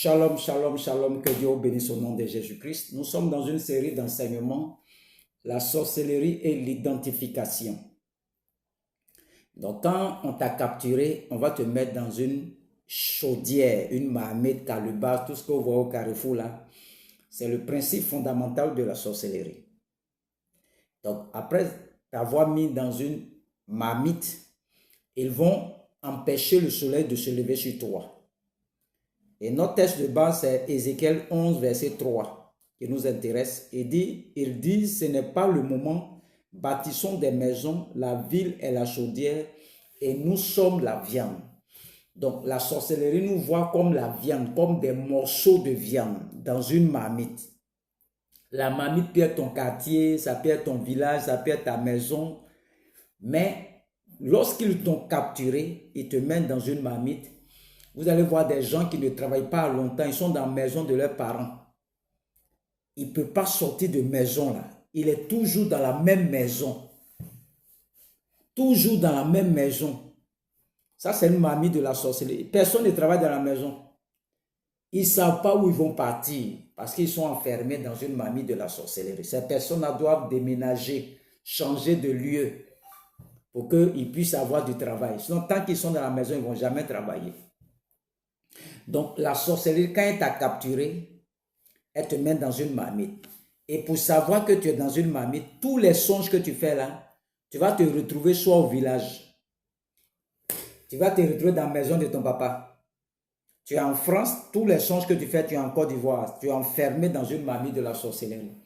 Shalom, shalom, shalom, que Dieu bénisse au nom de Jésus-Christ. Nous sommes dans une série d'enseignements, la sorcellerie et l'identification. Donc quand on t'a capturé, on va te mettre dans une chaudière, une marmite, calebasse, tout ce que vous voyez au carrefour là. C'est le principe fondamental de la sorcellerie. Donc après t'avoir mis dans une marmite, ils vont empêcher le soleil de se lever sur toi. Et notre texte de base, c'est Ézéchiel 11, verset 3, qui nous intéresse. Il dit, ce n'est pas le moment, bâtissons des maisons, la ville est la chaudière, et nous sommes la viande. Donc, la sorcellerie nous voit comme la viande, comme des morceaux de viande dans une marmite. La marmite peut être ton quartier, ça peut être ton village, ça peut être ta maison. Mais lorsqu'ils t'ont capturé, ils te mettent dans une marmite. Vous allez voir des gens qui ne travaillent pas longtemps, ils sont dans la maison de leurs parents. Il ne peut pas sortir de maison là. Il est toujours dans la même maison. Toujours dans la même maison. Ça, c'est une marmite de la sorcellerie. Personne ne travaille dans la maison. Ils ne savent pas où ils vont partir parce qu'ils sont enfermés dans une marmite de la sorcellerie. Ces personnes-là doivent déménager, changer de lieu pour qu'ils puissent avoir du travail. Sinon, tant qu'ils sont dans la maison, ils ne vont jamais travailler. Donc, la sorcellerie, quand elle t'a capturé, elle te met dans une marmite. Et pour savoir que tu es dans une marmite, tous les songes que tu fais là, tu vas te retrouver soit au village. Tu vas te retrouver dans la maison de ton papa. Tu es en France, tous les songes que tu fais, tu es en Côte d'Ivoire. Tu es enfermé dans une marmite de la sorcellerie.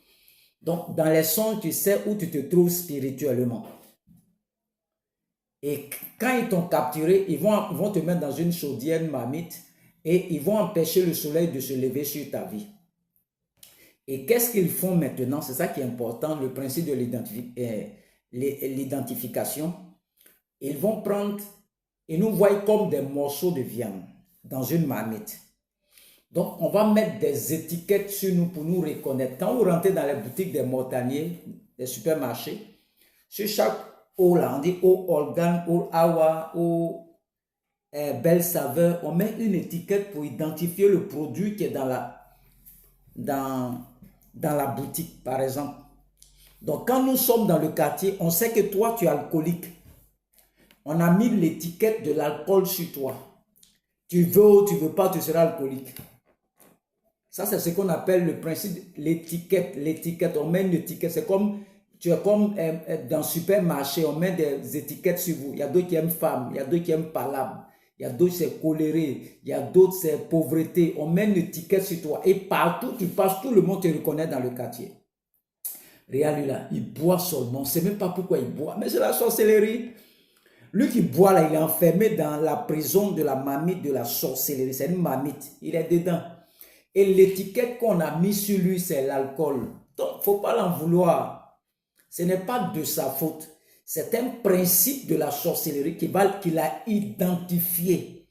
Donc, dans les songes, tu sais où tu te trouves spirituellement. Et quand ils t'ont capturé, ils vont te mettre dans une chaudière, une marmite, et ils vont empêcher le soleil de se lever sur ta vie. Et qu'est-ce qu'ils font maintenant? C'est ça qui est important, le principe de l'identification. Ils vont prendre, ils nous voient comme des morceaux de viande dans une marmite. Donc, on va mettre des étiquettes sur nous pour nous reconnaître. Quand vous rentrez dans les boutiques des mortaniers, des supermarchés, sur chaque eau là, on dit eau organe, eau awa, eau belle saveur, on met une étiquette pour identifier le produit qui est dans la boutique, par exemple. Donc, quand nous sommes dans le quartier, on sait que toi, tu es alcoolique. On a mis l'étiquette de l'alcool sur toi. Tu veux ou tu ne veux pas, tu seras alcoolique. Ça, c'est ce qu'on appelle le principe, l'étiquette. L'étiquette, on met une étiquette. C'est comme, tu es comme dans le supermarché, on met des étiquettes sur vous. Il y a d'autres qui aiment femme, il y a d'autres qui aiment palabre. Il y a d'autres, c'est coléré. Il y a d'autres, c'est pauvreté. On met une étiquette sur toi. Et partout, tu passes, tout le monde te reconnaît dans le quartier. Regarde lui là, il boit seulement. On ne sait même pas pourquoi il boit. Mais c'est la sorcellerie. Lui qui boit là, il est enfermé dans la prison de la marmite de la sorcellerie. C'est une marmite. Il est dedans. Et l'étiquette qu'on a mise sur lui, c'est l'alcool. Donc, il ne faut pas l'en vouloir. Ce n'est pas de sa faute. C'est un principe de la sorcellerie qu'il a identifié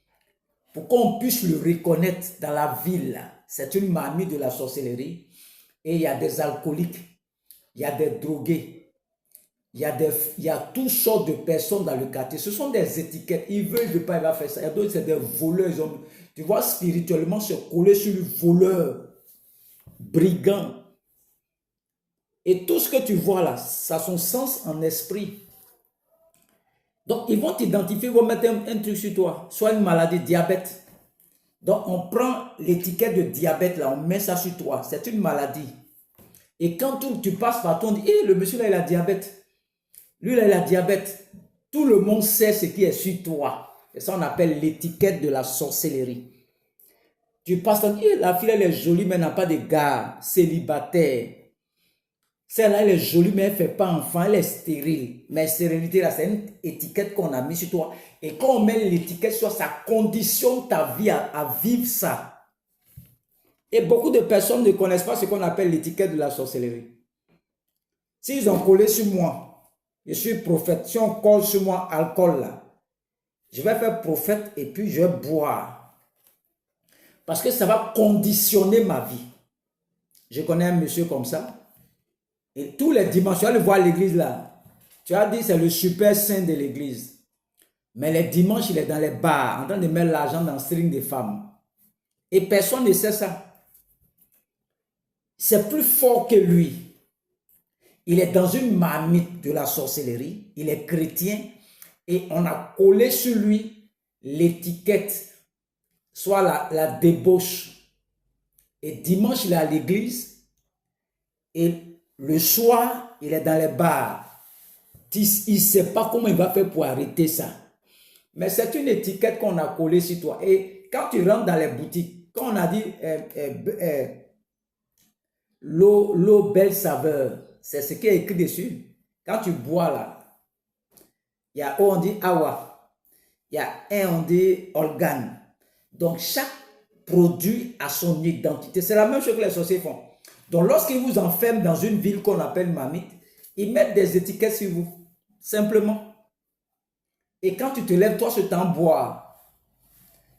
pour qu'on puisse le reconnaître dans la ville. C'est une marmite de la sorcellerie. Et il y a des alcooliques, il y a des drogués, il y a toutes sortes de personnes dans le quartier. Ce sont des étiquettes. Ils veulent, il pas, il va faire ça. Il y a d'autres, c'est des voleurs. Tu vois, spirituellement, se coller sur le voleur, brigand. Et tout ce que tu vois là, ça a son sens en esprit. Donc, ils vont t'identifier, ils vont mettre un truc sur toi, soit une maladie, diabète. Donc, on prend l'étiquette de diabète, là, on met ça sur toi. C'est une maladie. Et quand tu passes partout, on dit, hey, le monsieur là, il a diabète. Lui là, il a diabète. Tout le monde sait ce qui est sur toi. Et ça, on appelle l'étiquette de la sorcellerie. Tu passes, on dit, hey, la fille, elle est jolie, mais elle n'a pas de gars, célibataire. Celle-là, elle est jolie, mais elle ne fait pas enfant, elle est stérile. Mais stérilité, là, c'est une étiquette qu'on a mise sur toi. Et quand on met l'étiquette sur ça conditionne ta vie à vivre ça. Et beaucoup de personnes ne connaissent pas ce qu'on appelle l'étiquette de la sorcellerie. S'ils ont collé sur moi, je suis prophète. Si on colle sur moi alcool, là, je vais faire prophète et puis je vais boire. Parce que ça va conditionner ma vie. Je connais un monsieur comme ça. Et tous les dimanches, tu vas le voir à l'église là. Tu as dit c'est le super saint de l'église. Mais les dimanches, il est dans les bars, en train de mettre l'argent dans le string des femmes. Et personne ne sait ça. C'est plus fort que lui. Il est dans une marmite de la sorcellerie. Il est chrétien. Et on a collé sur lui l'étiquette, soit la débauche. Et dimanche, il est à l'église. Et le soir, il est dans les bars. Il ne sait pas comment il va faire pour arrêter ça. Mais c'est une étiquette qu'on a collée sur toi. Et quand tu rentres dans les boutiques, quand on a dit l'eau belle saveur, c'est ce qui est écrit dessus. Quand tu bois là, il y a on dit awa, il y a un on dit organe. Donc chaque produit a son identité. C'est la même chose que les sorciers font. Donc lorsqu'ils vous enferment dans une ville qu'on appelle Mamite, ils mettent des étiquettes sur vous. Simplement. Et quand tu te lèves, toi, c'est en boire.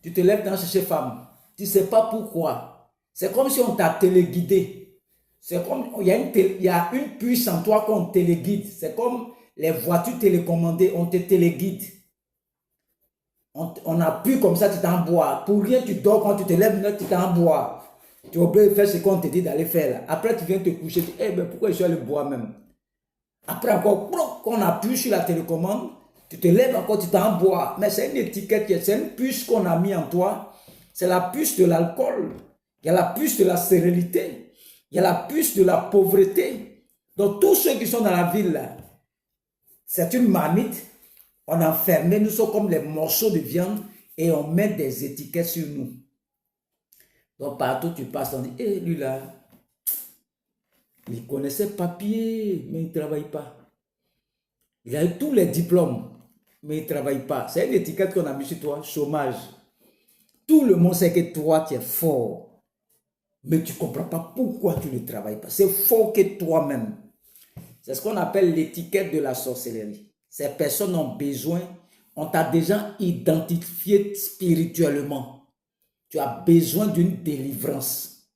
Tu te lèves dans chercher femme. Tu ne sais pas pourquoi. C'est comme si on t'a téléguidé. C'est comme, il y a une puce en toi qu'on téléguide. C'est comme les voitures télécommandées, on te téléguide. On appuie comme ça, tu t'en bois. Pour rien, tu dors, quand tu te lèves, tu t'en bois. Tu oublies de faire ce qu'on te dit d'aller faire là. Après, tu viens te coucher, tu dis, eh ben, pourquoi je suis allé boire même? Après encore, quand on appuie sur la télécommande, tu te lèves encore, tu t'en bois. Mais c'est une étiquette, c'est une puce qu'on a mis en toi. C'est la puce de l'alcool. Il y a la puce de la stérilité. Il y a la puce de la pauvreté. Donc tous ceux qui sont dans la ville, c'est une marmite. On a enfermé, nous sommes comme les morceaux de viande et on met des étiquettes sur nous. Donc partout tu passes, on dit, hé, lui là, il connaissait papier, mais il ne travaille pas. Il a eu tous les diplômes, mais il ne travaille pas. C'est une étiquette qu'on a mis sur toi, chômage. Tout le monde sait que toi, tu es fort. Mais tu ne comprends pas pourquoi tu ne travailles pas. C'est fort que toi-même. C'est ce qu'on appelle l'étiquette de la sorcellerie. Ces personnes ont besoin, on t'a déjà identifié spirituellement. Tu as besoin d'une délivrance.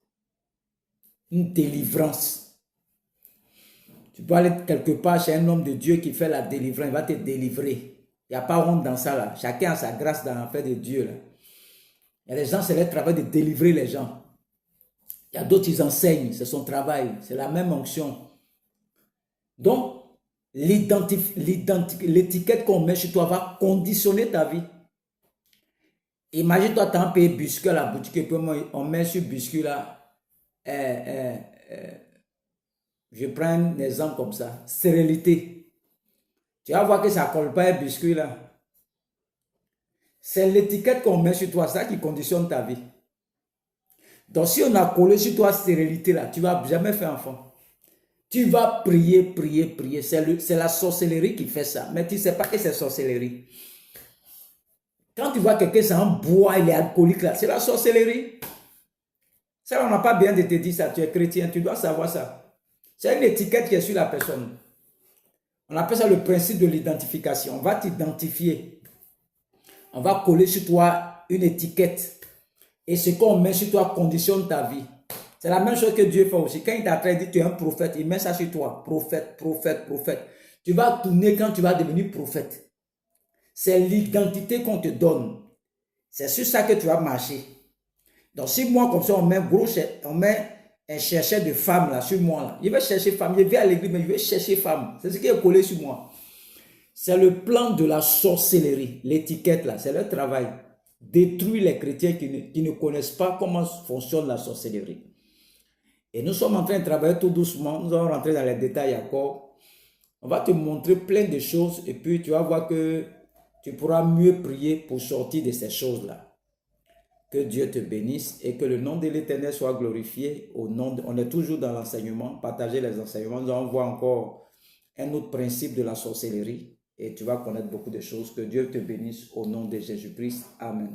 Une délivrance. Tu peux aller quelque part chez un homme de Dieu qui fait la délivrance, il va te délivrer. Il n'y a pas honte dans ça là. Chacun a sa grâce dans l'affaire de Dieu là. Il y a des gens, c'est leur travail de délivrer les gens. Il y a d'autres, ils enseignent, c'est son travail, c'est la même onction. Donc, l'étiquette qu'on met chez toi va conditionner ta vie. Imagine-toi, tu as un pays biscuit à la boutique, et puis on met sur biscuit là, je prends un exemple comme ça, stérilité. Tu vas voir que ça ne colle pas un biscuit là. C'est l'étiquette qu'on met sur toi, ça qui conditionne ta vie. Donc si on a collé sur toi stérilité là, tu ne vas jamais faire enfant. Tu vas prier, prier, prier. C'est la sorcellerie qui fait ça. Mais tu ne sais pas que c'est sorcellerie. Quand tu vois quelqu'un, c'est un bois, il est alcoolique là, c'est la sorcellerie. Ça, on n'a pas bien de te dire ça. Tu es chrétien, tu dois savoir ça. C'est une étiquette qui est sur la personne. On appelle ça le principe de l'identification. On va t'identifier. On va coller sur toi une étiquette. Et ce qu'on met sur toi conditionne ta vie. C'est la même chose que Dieu fait aussi. Quand il t'a dit tu es un prophète, il met ça sur toi. Prophète, prophète, prophète. Tu vas tourner quand tu vas devenir prophète. C'est l'identité qu'on te donne. C'est sur ça que tu vas marcher. Donc si moi comme ça on met un chercheur de femmes là sur moi là. Il va chercher femme. Il vient à l'église mais il veut chercher femme. C'est ce qui est collé sur moi. C'est le plan de la sorcellerie. L'étiquette là, c'est leur travail. Détruire les chrétiens qui ne connaissent pas comment fonctionne la sorcellerie. Et nous sommes en train de travailler tout doucement. Nous allons rentrer dans les détails encore. On va te montrer plein de choses et puis tu vas voir que tu pourras mieux prier pour sortir de ces choses-là. Que Dieu te bénisse et que le nom de l'Éternel soit glorifié. On est toujours dans l'enseignement. Partager les enseignements. Nous allons voir encore un autre principe de la sorcellerie et tu vas connaître beaucoup de choses. Que Dieu te bénisse au nom de Jésus-Christ. Amen.